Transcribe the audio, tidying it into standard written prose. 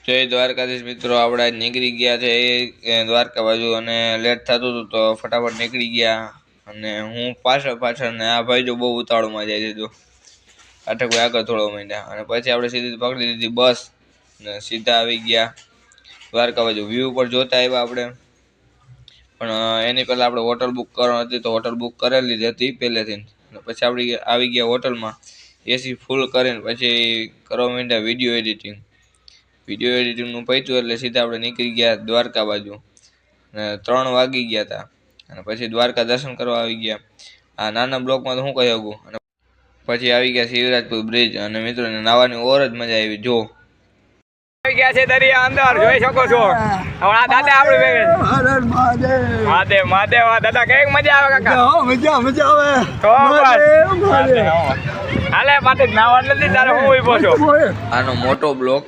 જય દ્વારકાધીશ મિત્રો, આપણે આજ નીકળી ગયા છે દ્વારકા બાજુ અને લેટ થતું હતું તો ફટાફટ નીકળી ગયા. અને હું પાછળ ને આ ભાઈ જો બહુ ઉતાવળમાં જાય છે. જો આઠક ભાઈ આગળ થોડો માંડ્યા અને પછી આપણે સીધી પકડી લીધી બસ ને સીધા આવી ગયા દ્વારકા બાજુ. વ્યૂ પર જોતા આવ્યા આપણે, પણ એની પહેલાં આપણે હોટલ બુક કરવાની હતી તો હોટલ બુક કરેલી જ હતી પહેલેથી. પછી આપણે આવી ગયા હોટલમાં, એસી ફૂલ કરીને પછી કરવા માંડ્યા વિડીયો એડિટિંગનું પૈતું એટલે સીધા આપણે નીકળી ગયા દ્વારકા બાજુ. અને 3 વાગી ગયા હતા અને પછી દ્વારકા દર્શન કરવા આવી ગયા. આ નાના બ્લોકમાં તો હું કહી શકું. અને પછી આવી ગયા શિવરાજપુર બ્રિજ અને મિત્રોને નાવાની ઓર જ મજા આવી. જો આવી ગયા છે દરિયા અંદર, જોઈ શકો છો. હમણાં દાદા આપણે મહાદેવ મહાદેવ દાદા કેવી મજા આવે કાકા? મજા આવે તો હાલે પાછી નાવા નથી તારે હું ઉભો છો. આનો મોટો બ્લોક